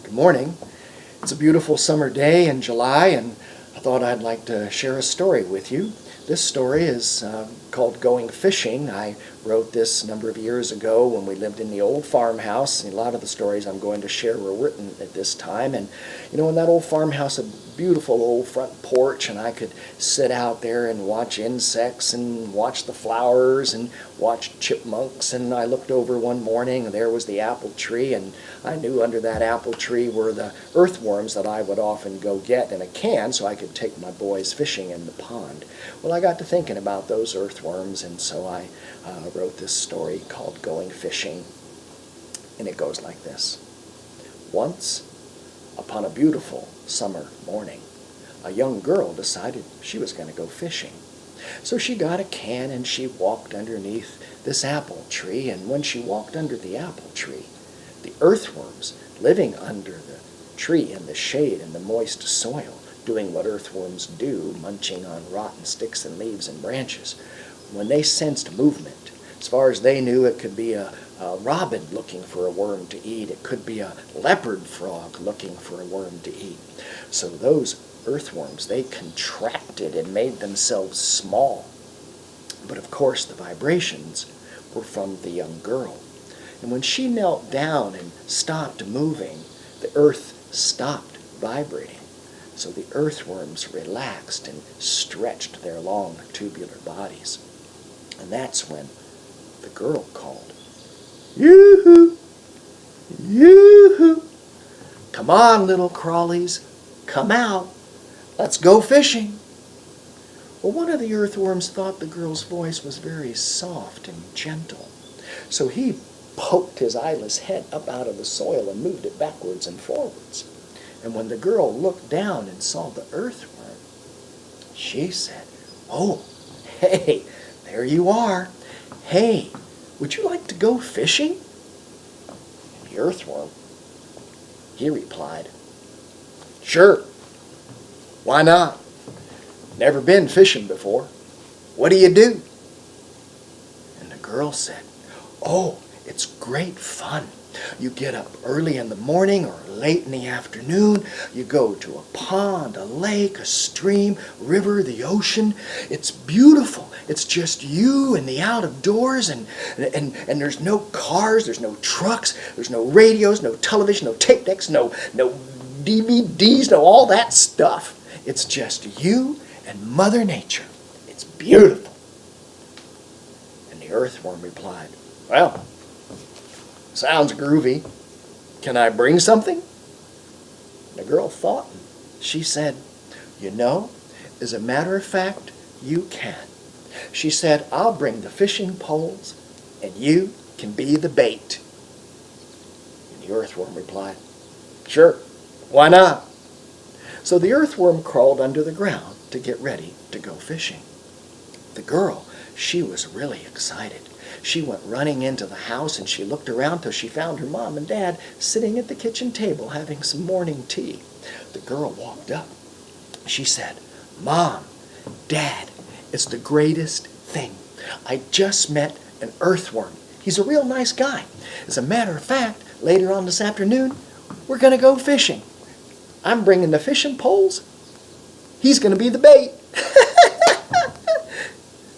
Good morning. It's a beautiful summer day in July, and I thought I'd like to share a story with you. This story is called Going Fishing. I wrote this a number of years ago when we lived in the old farmhouse. A lot of the stories I'm going to share were written at this time. And you know, in that old farmhouse, a beautiful old front porch, and I could sit out there and watch insects and watch the flowers and watch chipmunks. And I looked over one morning, and there was the apple tree, and I knew under that apple tree were the earthworms that I would often go get in a can so I could take my boys fishing in the pond. Well, I got to thinking about those earthworms, and so I wrote this story called Going Fishing. And it goes like this. Once, upon a beautiful summer morning, a young girl decided she was going to go fishing. So she got a can and she walked underneath this apple tree, and when she walked under the apple tree, the earthworms living under the tree in the shade and the moist soil, doing what earthworms do, munching on rotten sticks and leaves and branches, when they sensed movement, as far as they knew, it could be a robin looking for a worm to eat. It could be a leopard frog looking for a worm to eat. So those earthworms, they contracted and made themselves small. But of course the vibrations were from the young girl. And when she knelt down and stopped moving, the earth stopped vibrating. So the earthworms relaxed and stretched their long tubular bodies. And that's when the girl called, "Yoo-hoo! Yoo-hoo! Come on, little crawlies, come out. Let's go fishing." Well, one of the earthworms thought the girl's voice was very soft and gentle. So he poked his eyeless head up out of the soil and moved it backwards and forwards. And when the girl looked down and saw the earthworm, she said, "Oh, hey, there you are. Hey, would you like to go fishing?" And the earthworm, he replied, "Sure, why not? Never been fishing before. What do you do?" And the girl said, "Oh, it's great fun. You get up early in the morning or late in the afternoon. You go to a pond, a lake, a stream, river, the ocean. It's beautiful. It's just you and the out of doors, and there's no cars, there's no trucks, there's no radios, no television, no tape decks, no DVDs, no all that stuff. It's just you and Mother Nature. It's beautiful." And the earthworm replied, "Well, sounds groovy. Can I bring something?" And the girl thought, and she said, "You know, as a matter of fact, you can." She said, "I'll bring the fishing poles, and you can be the bait." And the earthworm replied, "Sure, why not?" So the earthworm crawled under the ground to get ready to go fishing. The girl, she was really excited. She went running into the house and she looked around till she found her mom and dad sitting at the kitchen table having some morning tea. The girl walked up. She said, "Mom, Dad, it's the greatest thing. I just met an earthworm. He's a real nice guy. As a matter of fact, later on this afternoon, we're going to go fishing. I'm bringing the fishing poles. He's going to be the bait."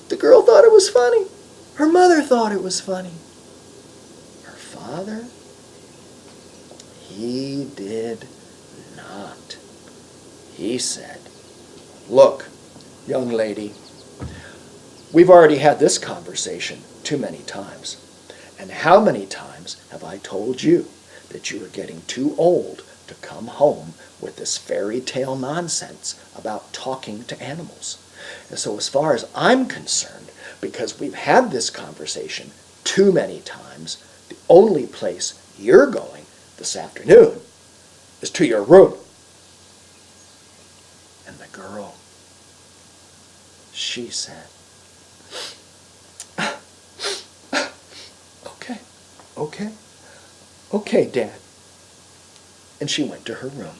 The girl thought it was funny. Her mother thought it was funny. Her father, he did not. He said, "Look, young lady, we've already had this conversation too many times. And how many times have I told you that you are getting too old to come home with this fairy tale nonsense about talking to animals? And so as far as I'm concerned, because we've had this conversation too many times, the only place you're going this afternoon is to your room." And the girl, she said, Okay, Dad." And she went to her room.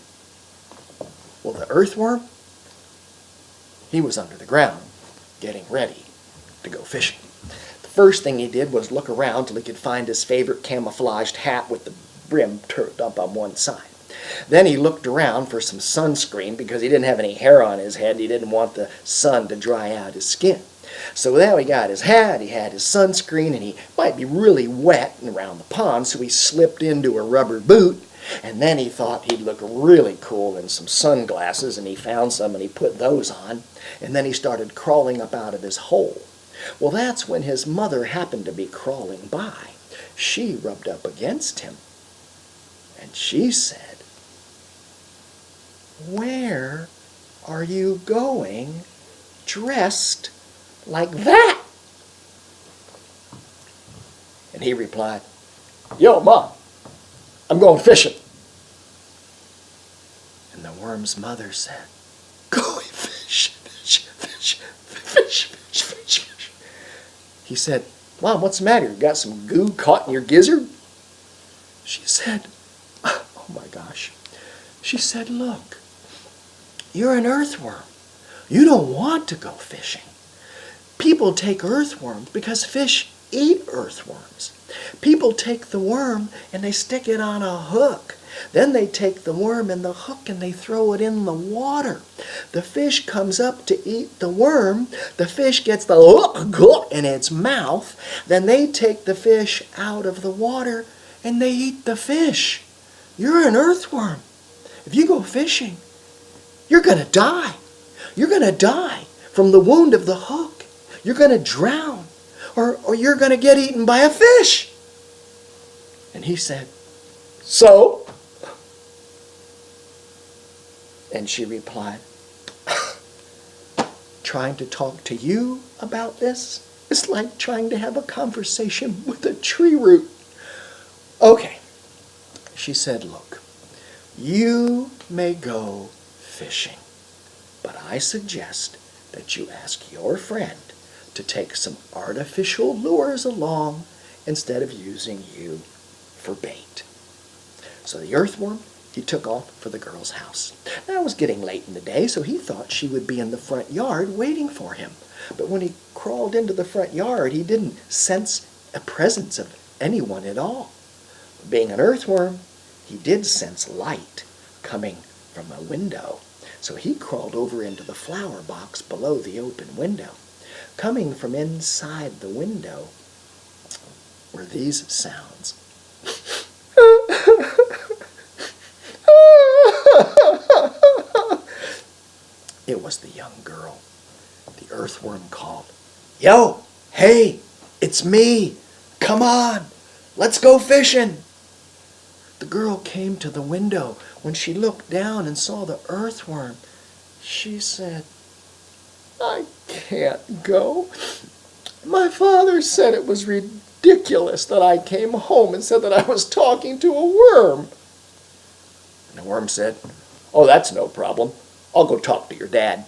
Well, the earthworm, he was under the ground getting ready to go fishing. The first thing he did was look around till he could find his favorite camouflaged hat with the brim turned up on one side. Then he looked around for some sunscreen because he didn't have any hair on his head. He didn't want the sun to dry out his skin. So now he got his hat, he had his sunscreen, and he might be really wet around the pond, so he slipped into a rubber boot, and then he thought he'd look really cool in some sunglasses, and he found some and he put those on, and then he started crawling up out of his hole. Well, that's when his mother happened to be crawling by. She rubbed up against him, and she said, "Where are you going dressed like that?" And he replied, "Yo, Mom, I'm going fishing." And the worm's mother said, "Going fish, fish, fish, fish, fish, fish, fish." He said, "Mom, what's the matter? You got some goo caught in your gizzard?" She said, oh my gosh. She said, "Look, you're an earthworm. You don't want to go fishing. People take earthworms because fish eat earthworms. People take the worm and they stick it on a hook. Then they take the worm and the hook and they throw it in the water. The fish comes up to eat the worm. The fish gets the hook in its mouth. Then they take the fish out of the water and they eat the fish. You're an earthworm. If you go fishing, you're going to die. You're going to die from the wound of the hook. You're going to drown, or you're going to get eaten by a fish." And he said, "So?" And she replied, "Trying to talk to you about this is like trying to have a conversation with a tree root." "Okay," she said, "look, you may go fishing, but I suggest that you ask your friend to take some artificial lures along instead of using you for bait." So the earthworm, he took off for the girl's house. Now it was getting late in the day, so he thought she would be in the front yard waiting for him. But when he crawled into the front yard, he didn't sense a presence of anyone at all. Being an earthworm, he did sense light coming from a window. So he crawled over into the flower box below the open window. Coming from inside the window were these sounds. It was the young girl. The earthworm called, "Yo, hey, it's me. Come on, let's go fishing." The girl came to the window. When she looked down and saw the earthworm, she said, "I can't go. My father said it was ridiculous that I came home and said that I was talking to a worm." And the worm said, "Oh, that's no problem. I'll go talk to your dad."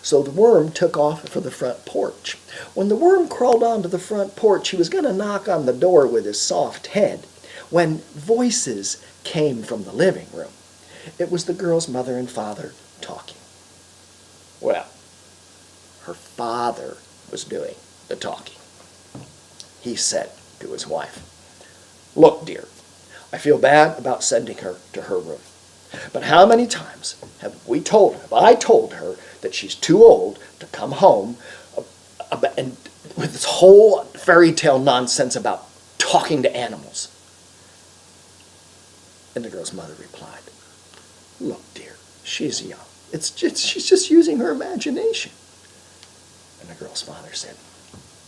So the worm took off for the front porch. When the worm crawled onto the front porch, he was going to knock on the door with his soft head when voices came from the living room. It was the girl's mother and father talking. Well, her father was doing the talking. He said to his wife, "Look, dear, I feel bad about sending her to her room. But how many times have I told her that she's too old to come home and with this whole fairy tale nonsense about talking to animals?" And the girl's mother replied, "Look, dear, she's young. She's just using her imagination." And the girl's father said,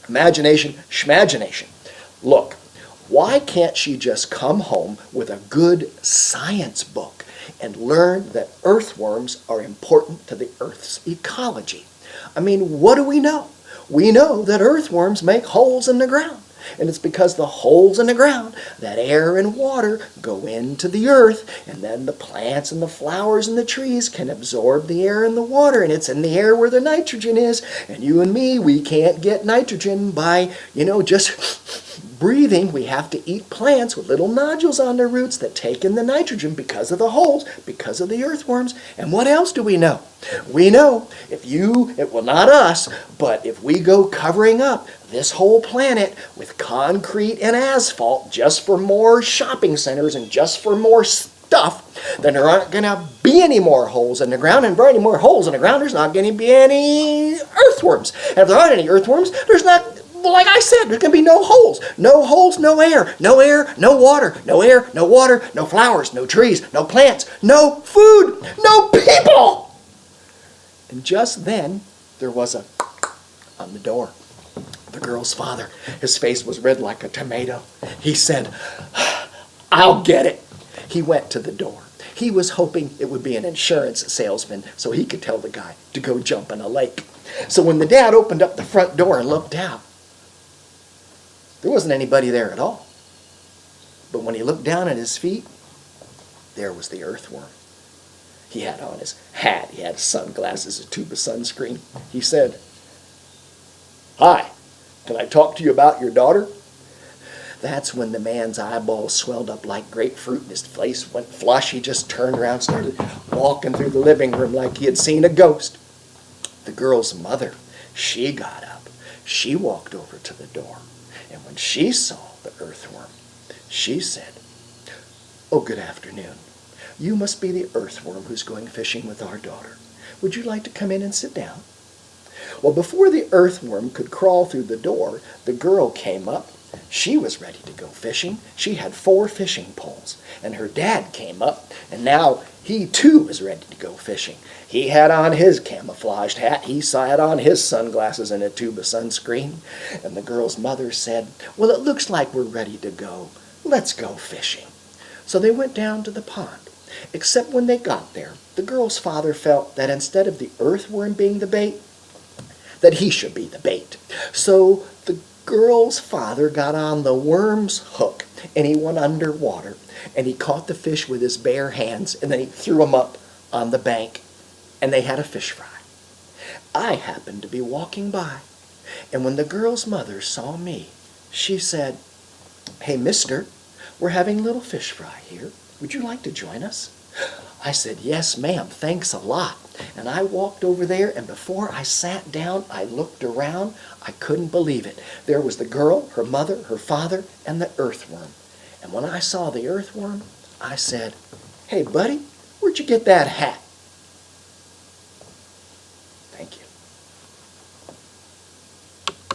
"Imagination, schmagination. Look, why can't she just come home with a good science book and learn that earthworms are important to the Earth's ecology? I mean, what do we know? We know that earthworms make holes in the ground. And it's because the holes in the ground that air and water go into the earth, and then the plants and the flowers and the trees can absorb the air and the water, and it's in the air where the nitrogen is. And you and me, we can't get nitrogen by, just breathing. We have to eat plants with little nodules on their roots that take in the nitrogen because of the holes, because of the earthworms. And what else do we know? We know not us, but if we go covering up this whole planet with concrete and asphalt just for more shopping centers and just for more stuff stuff, then there aren't going to be any more holes in the ground. And if there aren't any more holes in the ground, there's not going to be any earthworms. And if there aren't any earthworms, there's not, well, like I said, there's going to be no holes. No holes, no air. No air, no water. No air, no water, no flowers, no trees, no plants, no food, no people. And just then, there was a on the door. The girl's father, his face was red like a tomato. He said, "I'll get it." He went to the door. He was hoping it would be an insurance salesman so he could tell the guy to go jump in a lake. So when the dad opened up the front door and looked out, there wasn't anybody there at all. But when he looked down at his feet, there was the earthworm. He had on his hat, he had sunglasses, a tube of sunscreen. He said, "Hi, can I talk to you about your daughter?" That's when the man's eyeballs swelled up like grapefruit and his face went flush. He just turned around, started walking through the living room like he had seen a ghost. The girl's mother, she got up. She walked over to the door. And when she saw the earthworm, she said, "Oh, good afternoon. You must be the earthworm who's going fishing with our daughter. Would you like to come in and sit down?" Well, before the earthworm could crawl through the door, the girl came up. She was ready to go fishing. She had 4 fishing poles. And her dad came up, and now he too was ready to go fishing. He had on his camouflaged hat. He had on his sunglasses and a tube of sunscreen. And the girl's mother said, "Well, it looks like we're ready to go. Let's go fishing." So they went down to the pond. Except when they got there, the girl's father felt that instead of the earthworm being the bait, that he should be the bait. So the girl's father got on the worm's hook and he went underwater and he caught the fish with his bare hands and then he threw them up on the bank and they had a fish fry. I happened to be walking by, and when the girl's mother saw me, she said, "Hey, mister, we're having a little fish fry here. Would you like to join us?" I said, "Yes, ma'am, thanks a lot." And I walked over there, and before I sat down, I looked around. I couldn't believe it. There was the girl, her mother, her father, and the earthworm. And when I saw the earthworm, I said, "Hey, buddy, where'd you get that hat?"